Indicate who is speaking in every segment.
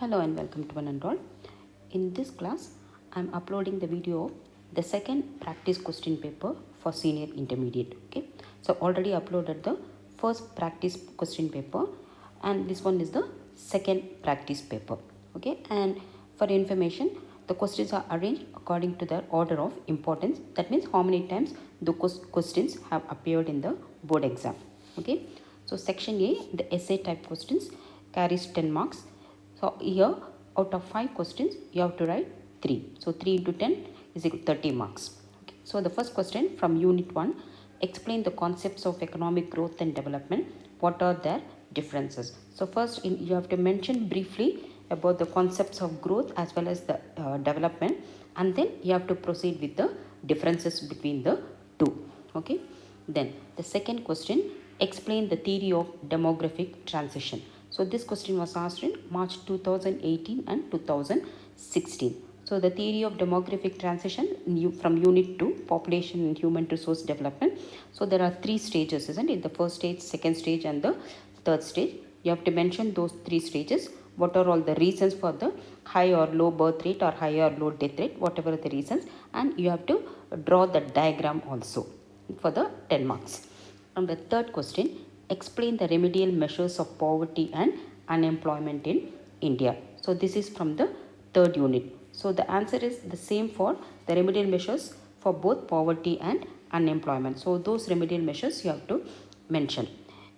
Speaker 1: Hello and welcome to one and all. In this class, I am uploading the video of the second practice question paper for senior intermediate. Okay, so already uploaded the first practice question paper, and this one is the second practice paper. Okay, and for information, the questions are arranged according to their order of importance. That means how many times the questions have appeared in the board exam. Okay, so section A, the essay type questions carries 10 marks. So here out of 5 questions you have to write 3. So 3 into 10 is equal to 30 marks. Okay. So the first question from unit 1, explain the concepts of economic growth and development. What are their differences? So first you have to mention briefly about the concepts of growth as well as the development, and then you have to proceed with the differences between the two. Okay. Then the second question, explain the theory of demographic transition. So this question was asked in March 2018 and 2016. So the theory of demographic transition from unit 2, population and human resource development. So there are 3 stages, isn't it? The first stage, second stage and the third stage. You have to mention those 3 stages. What are all the reasons for the high or low birth rate or high or low death rate, whatever the reasons. And you have to draw the diagram also for the 10 marks. And the third question, explain the remedial measures of poverty and unemployment in India. So this is from the third unit. So the answer is the same for the remedial measures for both poverty and unemployment. So those remedial measures you have to mention.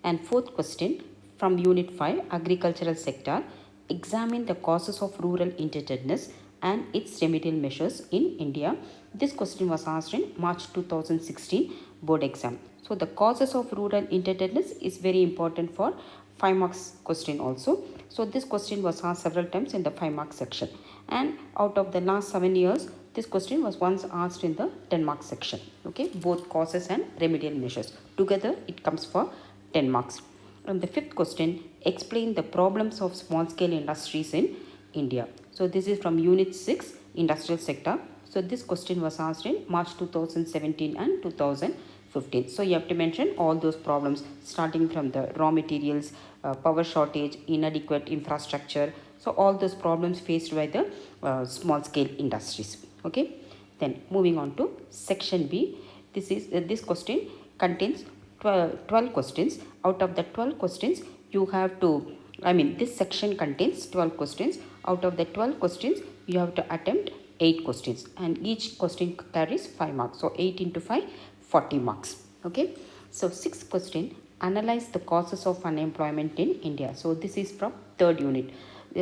Speaker 1: And fourth question from unit 5, agricultural sector, examine the causes of rural indebtedness and its remedial measures in India. This question was asked in March 2016 board exam. So the causes of rural indebtedness is very important for 5 marks question also. So this question was asked several times in the 5 marks section, and out of the last 7 years this question was once asked in the 10 marks section. Okay, both causes and remedial measures together it comes for 10 marks. And the fifth question, explain the problems of small scale industries in India. So this is from unit 6, industrial sector. So this question was asked in March 2017 and 2015. So you have to mention all those problems starting from the raw materials, power shortage, inadequate infrastructure. So all those problems faced by the small scale industries. Okay. Then moving on to section B. This question contains 12 questions. Out of the 12 questions you have to, this section contains 12 questions. Out of the 12 questions you have to attempt 8 questions, and each question carries 5 marks. So 8 into 5, 40 marks. Okay. So sixth question, analyze the causes of unemployment in India. So this is from third unit.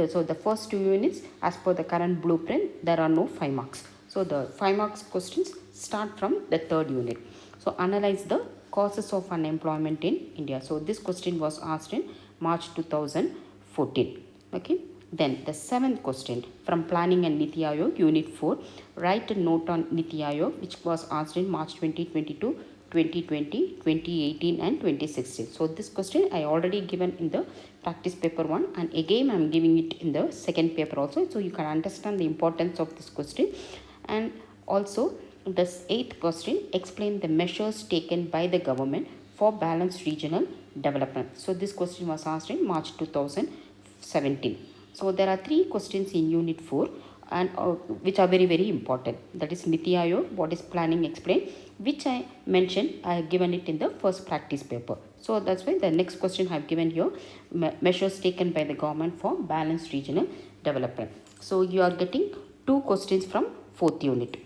Speaker 1: So the first 2 units, as per the current blueprint, there are no 5 marks. So the 5 marks questions start from the third unit. So analyze the causes of unemployment in India. So this question was asked in March 2014. Okay. Then the seventh question from Planning and Niti Aayog, Unit 4, write a note on Niti Aayog, which was asked in March 2022, 2020, 2018 and 2016. So this question I already given in the practice paper 1, and again I am giving it in the second paper also. So you can understand the importance of this question. And also the 8th question, explain the measures taken by the government for balanced regional development. So this question was asked in March 2017. So there are 3 questions in unit 4 and which are very very important. That is Niti Aayog, what is planning, explain, which I mentioned, I have given it in the first practice paper. So that's why the next question I have given here, measures taken by the government for balanced regional development. So you are getting 2 questions from 4th unit.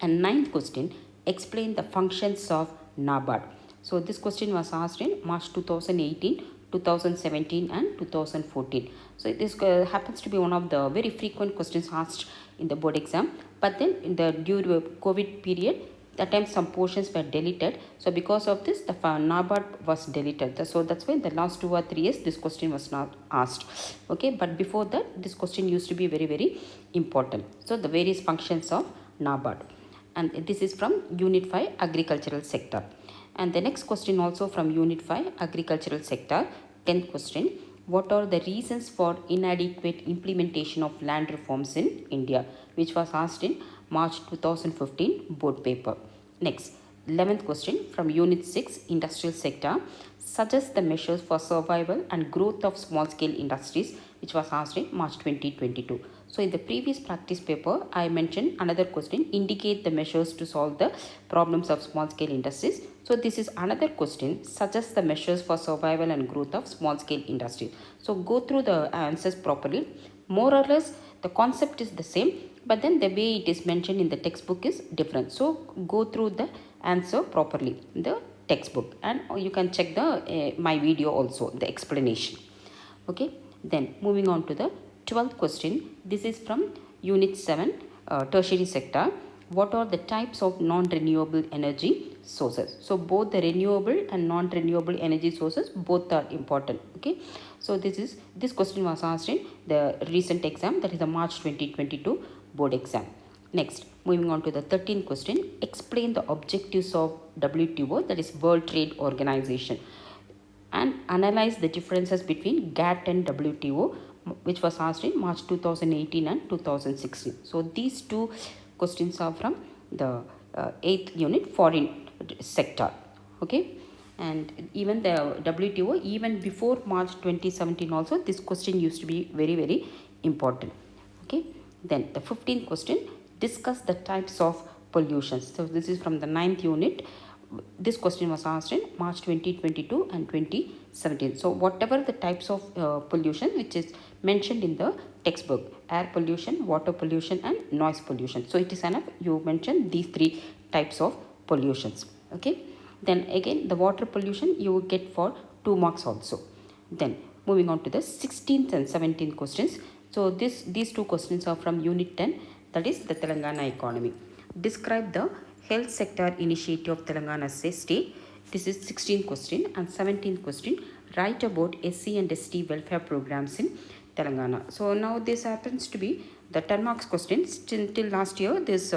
Speaker 1: And 9th question, explain the functions of NABARD. So this question was asked in March 2018, 2017 and 2014. So this happens to be one of the very frequent questions asked in the board exam. But then in the during COVID period, at times some portions were deleted. So because of this, the NABARD was deleted. So that's why in the last 2 or 3 years this question was not asked. Okay, but before that this question used to be very very important. So the various functions of NABARD. And this is from unit 5, agricultural sector. And the next question also from unit 5, agricultural sector, 10th question, what are the reasons for inadequate implementation of land reforms in India, which was asked in March 2015 board paper. Next, 11th question from Unit 6, Industrial Sector. Suggest the measures for survival and growth of small-scale industries, which was asked in March 2022. So in the previous practice paper, I mentioned another question, indicate the measures to solve the problems of small-scale industries. So this is another question, suggest the measures for survival and growth of small-scale industries. So go through the answers properly. More or less, the concept is the same, but then the way it is mentioned in the textbook is different. So go through the answer properly in the textbook, and you can check the my video also, the explanation. Okay, then moving on to the 12th question. This is from Unit 7, tertiary sector. What are the types of non-renewable energy sources? So both the renewable and non-renewable energy sources, both are important. Okay, so this question was asked in the recent exam, that is the March 2022 board exam. Next, moving on to the 13th question. Explain the objectives of WTO, that is World Trade Organization, and analyze the differences between GATT and WTO, which was asked in March 2018 and 2016. So these two questions are from the 8th unit, foreign sector. Okay, and even the WTO, even before March 2017 also, this question used to be very important. Okay, then the 15th question, discuss the types of pollutions. So this is from the 9th unit. This question was asked in March 2022 and 2017. So whatever the types of pollution which is mentioned in the textbook, air pollution, water pollution and noise pollution. So it is enough you mention these three types of pollutions. Okay, then again the water pollution you will get for 2 marks also. Then moving on to the 16th and 17th questions. So these two questions are from Unit 10, that is the Telangana economy. Describe the health sector initiative of Telangana state. This is 16th question, and 17th question, write about SC and ST welfare programs in Telangana. So now this happens to be the 10 marks questions. Till last year, this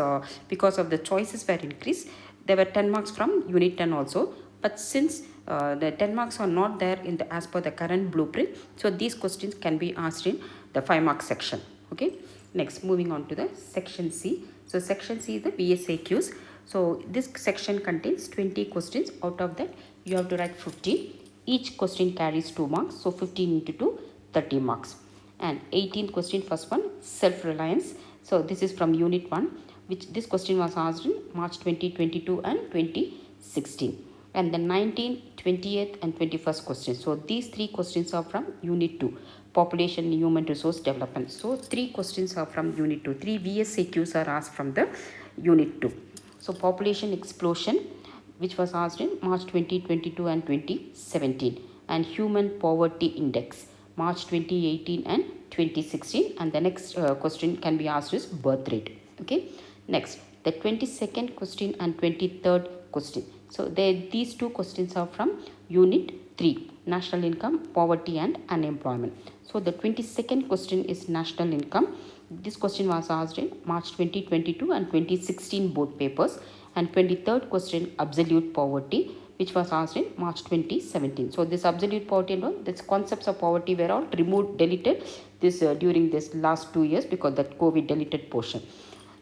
Speaker 1: because of the choices were increased, there were 10 marks from Unit 10 also. But since the 10 marks are not there in the as per the current blueprint, so these questions can be asked in the 5 mark section. Okay. Next, moving on to the section C. So section C is the VSAQs. So this section contains 20 questions. Out of that, you have to write 15. Each question carries 2 marks. So 15 into 2, 30 marks. And 18th question, first one, self-reliance. So this is from Unit 1, which this question was asked in March 2022 and 2016. And the 19th, 20th and 21st questions. So these 3 questions are from Unit 2, population and human resource development. So 3 questions are from Unit 2. 3 VSAQs are asked from the Unit 2. So population explosion, which was asked in March 2022 and 2017. And human poverty index, March 2018 and 2016. And the next question can be asked is birth rate. Okay. Next, the 22nd question and 23rd question. So these 2 questions are from Unit 3, national income, poverty and unemployment. So the 22nd question is national income. This question was asked in March 2022 and 2016 board papers. And 23rd question, absolute poverty, which was asked in March 2017. So this absolute poverty and all, these concepts of poverty were all removed, deleted this during this last 2 years because that COVID deleted portion.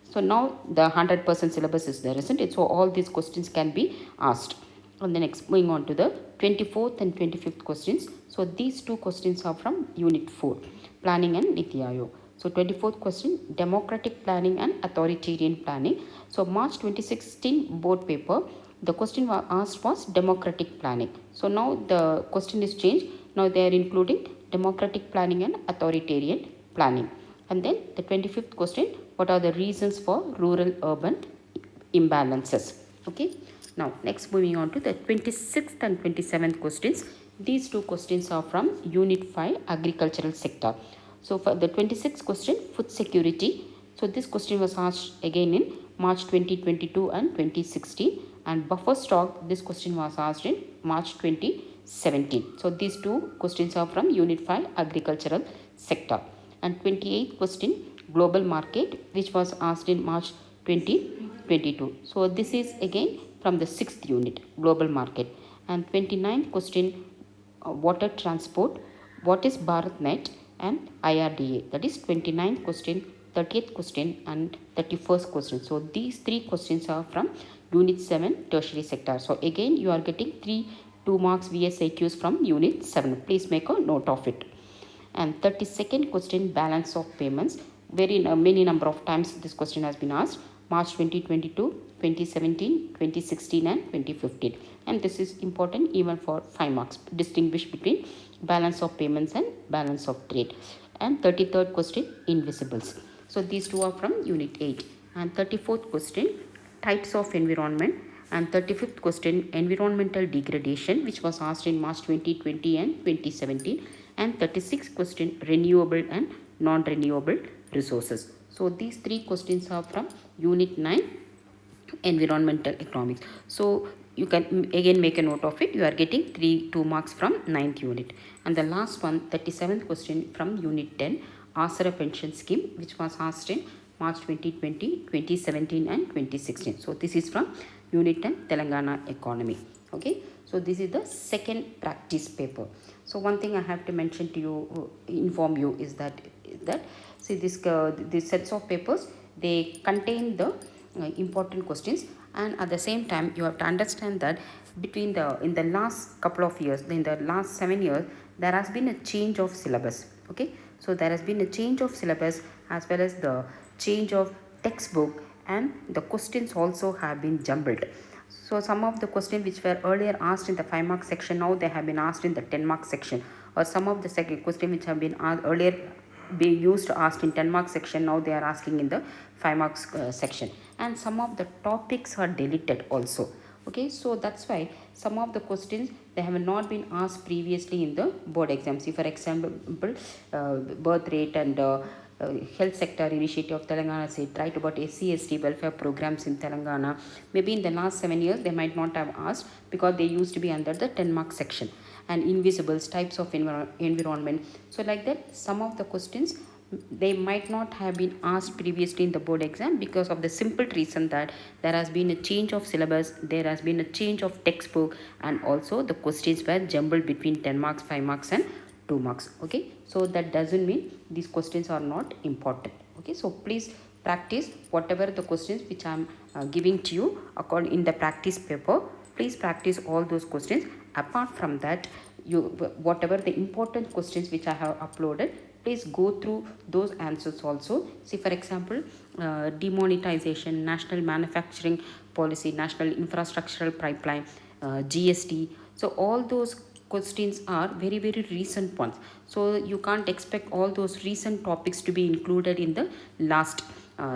Speaker 1: So now the 100% syllabus is there, isn't it? So all these questions can be asked. And the next, moving on to the 24th and 25th questions. So these 2 questions are from Unit 4, planning and Niti Aayog. So 24th question, democratic planning and authoritarian planning. So March 2016 board paper, the question was asked was democratic planning. So now the question is changed. Now they are including democratic planning and authoritarian planning. And then the 25th question, what are the reasons for rural-urban imbalances? Okay. Now, next moving on to the 26th and 27th questions. These 2 questions are from Unit 5, agricultural sector. So for the 26th question, food security. So this question was asked again in March 2022 and 2016. And buffer stock, this question was asked in March 2017. So these 2 questions are from Unit 5, agricultural sector. And 28th question, global market, which was asked in March 2022. So this is again from the 6th unit, global market. And 29th question, water transport, what is BharatNet and IRDA? That is 29th question, 30th question and 31st question. So these 3 questions are from Unit 7 tertiary sector. So again you are getting 2 marks VSIQs from Unit 7. Please make a note of it. And 32nd question, balance of payments. Very many number of times this question has been asked. March 2022, 2017, 2016 and 2015. And this is important even for 5 marks. Distinguish between balance of payments and balance of trade. And 33rd question, invisibles. So these two are from Unit 8. And 34th question, types of environment. And 35th question, environmental degradation, which was asked in March 2020 and 2017. And 36th question, renewable and non-renewable resources. So these 3 questions are from Unit 9, environmental economics. So you can again make a note of it. You are getting 2 marks from 9th unit. And the last one, 37th question from Unit 10, Asara pension scheme, which was asked in March 2020, 2017 and 2016. So this is from Unit 10, Telangana economy. Okay, so this is the second practice paper. So one thing I have to mention to you, inform you, is that see these sets of papers, they contain the important questions, and at the same time you have to understand that in the last couple of years, in the last 7 years, there has been a change of syllabus. Okay, so there has been a change of syllabus as well as the change of textbook, and the questions also have been jumbled. So some of the questions which were earlier asked in the 5 mark section, now they have been asked in the 10 mark section, or some of the second question which have been earlier be used asked in 10 mark section, now they are asking in the 5 marks section, and some of the topics are deleted also. Okay, so that's why some of the questions, they have not been asked previously in the board exam. See, for example, birth rate and health sector initiative of Telangana said, write about SC/ST welfare programs in Telangana. Maybe in the last 7 years they might not have asked, because they used to be under the 10 mark section. And invisibles, types of environment. So like that, some of the questions, they might not have been asked previously in the board exam, because of the simple reason that there has been a change of syllabus, there has been a change of textbook, and also the questions were jumbled between 10 marks, 5 marks and 2 marks. Okay, so that doesn't mean these questions are not important. Okay, so please practice whatever the questions which I am giving to you according in the practice paper. Please practice all those questions. Apart from that, whatever the important questions which I have uploaded, please go through those answers also. See, for example, demonetization, national manufacturing policy, national infrastructural pipeline, GST. So all those questions are very recent ones. So you can't expect all those recent topics to be included in the last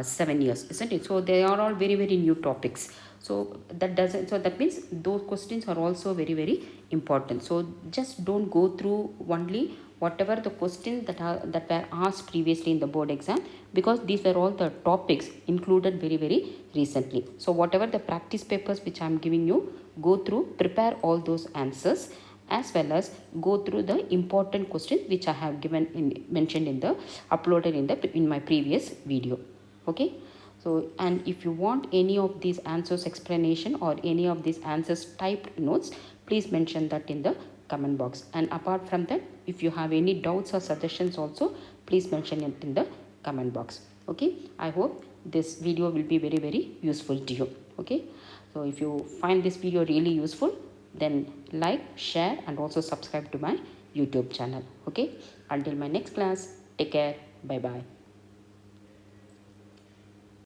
Speaker 1: 7 years, isn't it? So they are all very new topics. So that means those questions are also very important. So just don't go through only whatever the questions that were asked previously in the board exam, because these were all the topics included very recently. So whatever the practice papers which I am giving you, go through, prepare all those answers, as well as go through the important questions which I have mentioned in the uploaded in my previous video. Okay, so and if you want any of these answers explanation or any of these answers typed notes, please mention that in the comment box. And apart from that, if you have any doubts or suggestions also, please mention it in the comment box. Okay, I hope this video will be very useful to you. Okay, so if you find this video really useful, then like, share and also subscribe to my YouTube channel. Okay, until my next class, take care, bye bye.